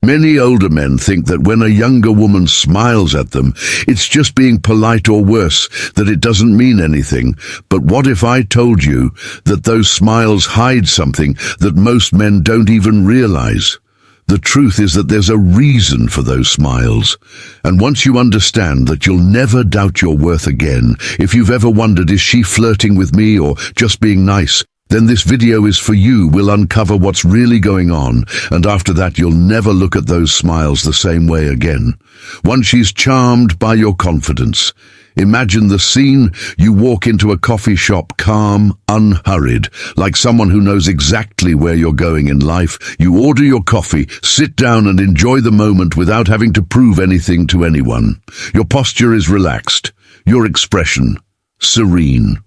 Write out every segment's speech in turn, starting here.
Many older men think that when a younger woman smiles at them, it's just being polite, or worse, that it doesn't mean anything. But what if I told you that those smiles hide something that most men don't even realize? The truth is that there's a reason for those smiles. And once you understand that, you'll never doubt your worth again. If you've ever wondered, is she flirting with me or just being nice? Then this video is for you. We'll uncover what's really going on, and after that you'll never look at those smiles the same way again. Once she's charmed by your confidence. Imagine the scene. You walk into a coffee shop, calm, unhurried, like someone who knows exactly where you're going in life. You order your coffee, sit down and enjoy the moment without having to prove anything to anyone. Your posture is relaxed, your expression serene.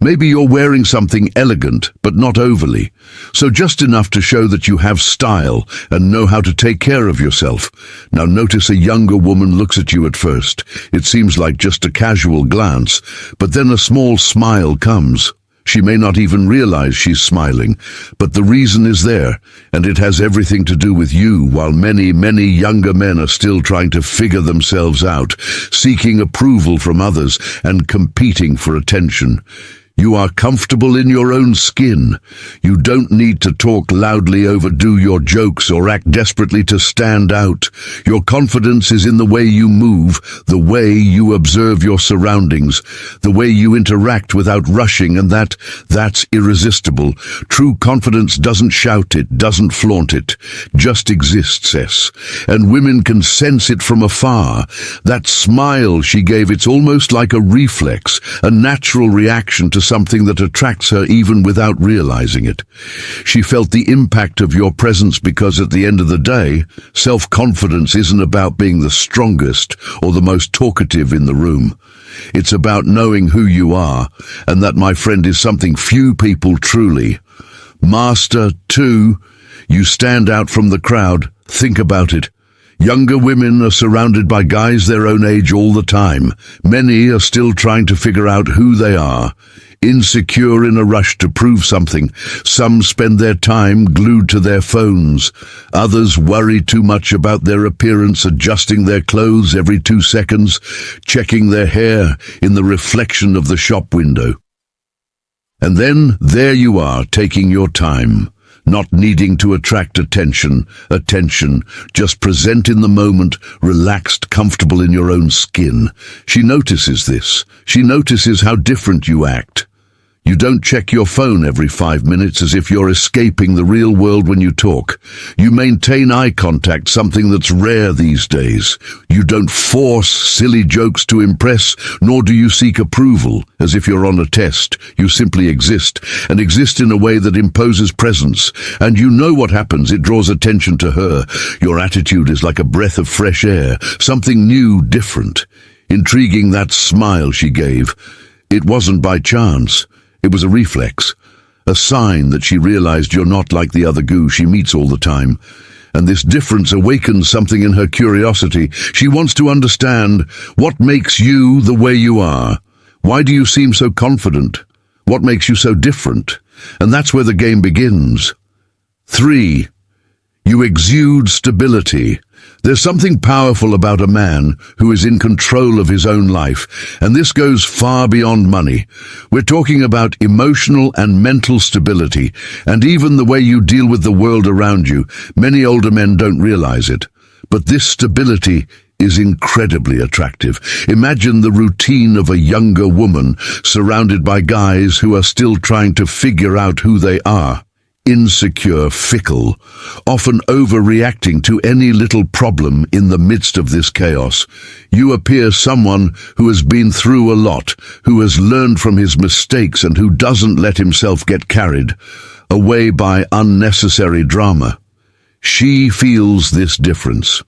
Maybe you're wearing something elegant, but not overly, so just enough to show that you have style and know how to take care of yourself. Now notice a younger woman looks at you at first. It seems like just a casual glance, but then a small smile comes. She may not even realize she's smiling, but the reason is there, and it has everything to do with you. While many, many younger men are still trying to figure themselves out, seeking approval from others and competing for attention. You are comfortable in your own skin. You don't need to talk loudly, overdo your jokes, or act desperately to stand out. Your confidence is in the way you move, the way you observe your surroundings, the way you interact without rushing, and that's irresistible. True confidence doesn't shout it, doesn't flaunt it, just exists, and women can sense it from afar. That smile she gave, it's almost like a reflex, a natural reaction to something that attracts her even without realizing it. She felt the impact of your presence because at the end of the day, self-confidence isn't about being the strongest or the most talkative in the room. It's about knowing who you are, and that, my friend, is something few people truly master. 2. You stand out from the crowd. Think about it. Younger women are surrounded by guys their own age all the time. Many are still trying to figure out who they are, insecure, in a rush to prove something. Some spend their time glued to their phones. Others worry too much about their appearance, adjusting their clothes every 2 seconds, checking their hair in the reflection of the shop window. And then there you are, taking your time, not needing to attract attention, just present in the moment, relaxed, comfortable in your own skin. She notices this. She notices how different you act. You don't check your phone every 5 minutes as if you're escaping the real world when you talk. You maintain eye contact, something that's rare these days. You don't force silly jokes to impress, nor do you seek approval as if you're on a test. You simply exist, and exist in a way that imposes presence. And you know what happens. It draws attention to her. Your attitude is like a breath of fresh air, something new, different. Intriguing, that smile she gave. It wasn't by chance. It was a reflex, a sign that she realized you're not like the other goo she meets all the time. And this difference awakens something in her curiosity. She wants to understand what makes you the way you are. Why do you seem so confident? What makes you so different? And that's where the game begins. 3. You exude stability. There's something powerful about a man who is in control of his own life, and this goes far beyond money. We're talking about emotional and mental stability, and even the way you deal with the world around you. Many older men don't realize it, but this stability is incredibly attractive. Imagine the routine of a younger woman surrounded by guys who are still trying to figure out who they are. Insecure, fickle, often overreacting to any little problem. In the midst of this chaos, you appear someone who has been through a lot, who has learned from his mistakes, and who doesn't let himself get carried away by unnecessary drama. She feels this difference.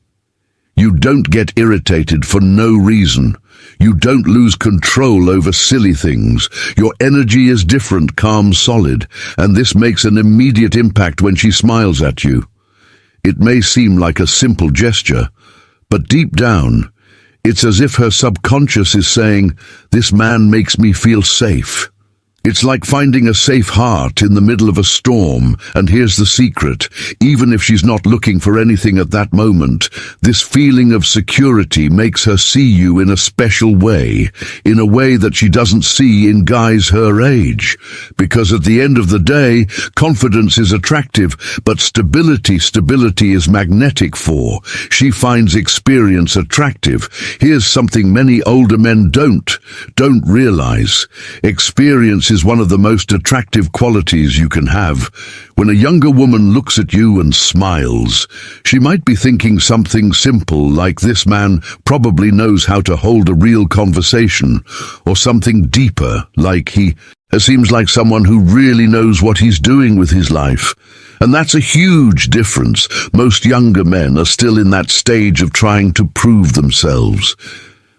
You don't get irritated for no reason. You don't lose control over silly things. Your energy is different, calm, solid, and this makes an immediate impact when she smiles at you. It may seem like a simple gesture, but deep down, it's as if her subconscious is saying, "This man makes me feel safe." It's like finding a safe heart in the middle of a storm, and here's the secret. Even if she's not looking for anything at that moment, this feeling of security makes her see you in a special way, in a way that she doesn't see in guys her age. Because at the end of the day, confidence is attractive, but stability is magnetic for. She finds experience attractive. Here's something many older men don't realize. Experience is one of the most attractive qualities you can have. When a younger woman looks at you and smiles, she might be thinking something simple like, this man probably knows how to hold a real conversation, or something deeper like, he seems like someone who really knows what he's doing with his life. And that's a huge difference. Most younger men are still in that stage of trying to prove themselves.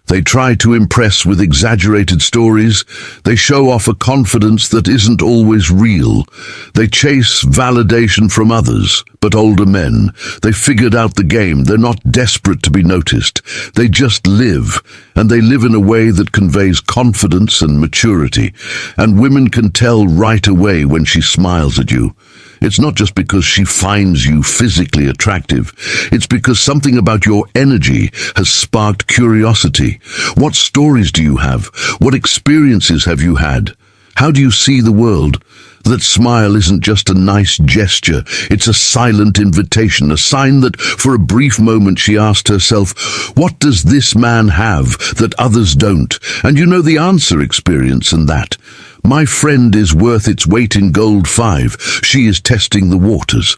They try to impress with exaggerated stories. They show off a confidence that isn't always real. They chase validation from others. But older men, they figured out the game. They're not desperate to be noticed. They just live, and they live in a way that conveys confidence and maturity. And women can tell right away when she smiles at you. It's not just because she finds you physically attractive. It's because something about your energy has sparked curiosity. What stories do you have? What experiences have you had? How do you see the world? That smile isn't just a nice gesture. It's a silent invitation, a sign that for a brief moment she asked herself, what does this man have that others don't? And you know the answer, experience, and that. My friend is worth its weight in gold. 5. She is testing the waters.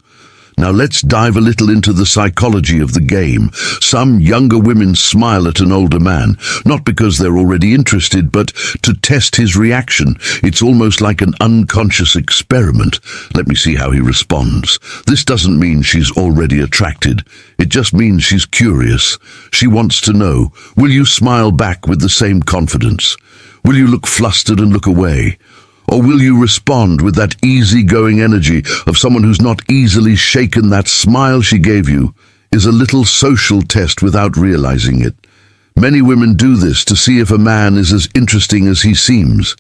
Now let's dive a little into the psychology of the game. Some younger women smile at an older man, not because they're already interested, but to test his reaction. It's almost like an unconscious experiment. Let me see how he responds. This doesn't mean she's already attracted. It just means she's curious. She wants to know, will you smile back with the same confidence? Will you look flustered and look away? Or will you respond with that easygoing energy of someone who's not easily shaken? That smile she gave you is a little social test without realizing it. Many women do this to see if a man is as interesting as he seems.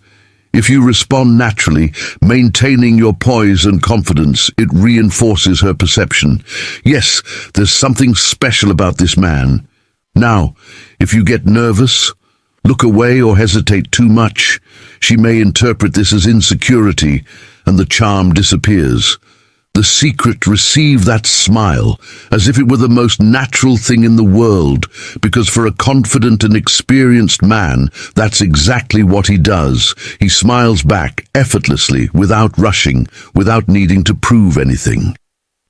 If you respond naturally, maintaining your poise and confidence, it reinforces her perception. Yes, there's something special about this man. Now, if you get nervous, look away, or hesitate too much, she may interpret this as insecurity, and the charm disappears. The secret: receive that smile as if it were the most natural thing in the world, because for a confident and experienced man, that's exactly what he does. He smiles back effortlessly, without rushing, without needing to prove anything.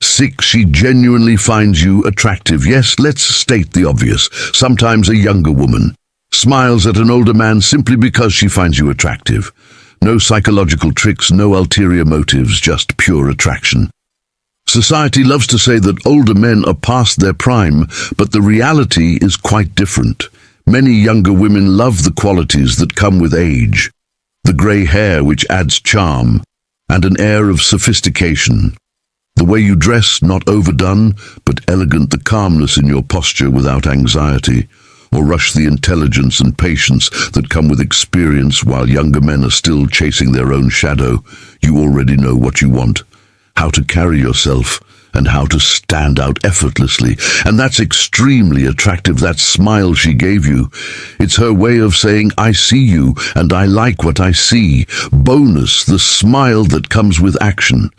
6. She genuinely finds you attractive. Yes, let's state the obvious. Sometimes a younger woman smiles at an older man simply because she finds you attractive. No psychological tricks, no ulterior motives, just pure attraction. Society loves to say that older men are past their prime, but the reality is quite different. Many younger women love the qualities that come with age. The grey hair, which adds charm, and an air of sophistication. The way you dress, not overdone, but elegant. The calmness in your posture without anxiety. Or rush, the intelligence and patience that come with experience. While younger men are still chasing their own shadow, you already know what you want, how to carry yourself, and how to stand out effortlessly. And that's extremely attractive. That smile she gave you, it's her way of saying, I see you and I like what I see. Bonus, the smile that comes with action.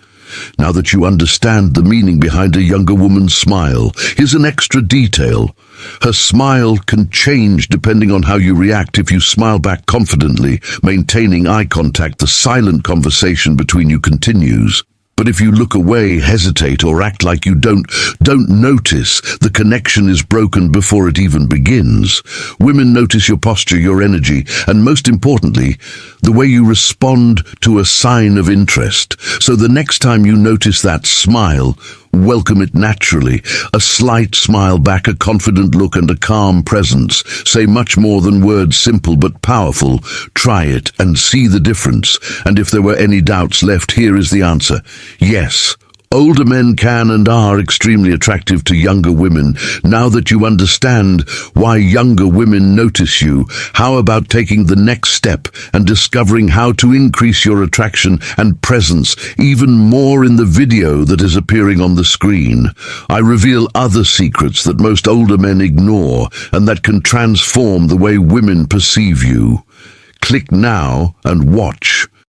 Now that you understand the meaning behind a younger woman's smile, here's an extra detail. Her smile can change depending on how you react. If you smile back confidently, maintaining eye contact, the silent conversation between you continues. But if you look away, hesitate, or act like you don't notice, the connection is broken before it even begins. Women notice your posture, your energy, and most importantly, the way you respond to a sign of interest. So the next time you notice that smile, welcome it naturally. A slight smile back, a confident look, and a calm presence say much more than words. Simple but powerful. Try it and see the difference. And if there were any doubts left, here is the answer. Yes, Older men can and are extremely attractive to younger women. Now that you understand why younger women notice you, how about taking the next step and discovering how to increase your attraction and presence even more in the video that is appearing on the screen? I reveal other secrets that most older men ignore and that can transform the way women perceive you. Click now and watch.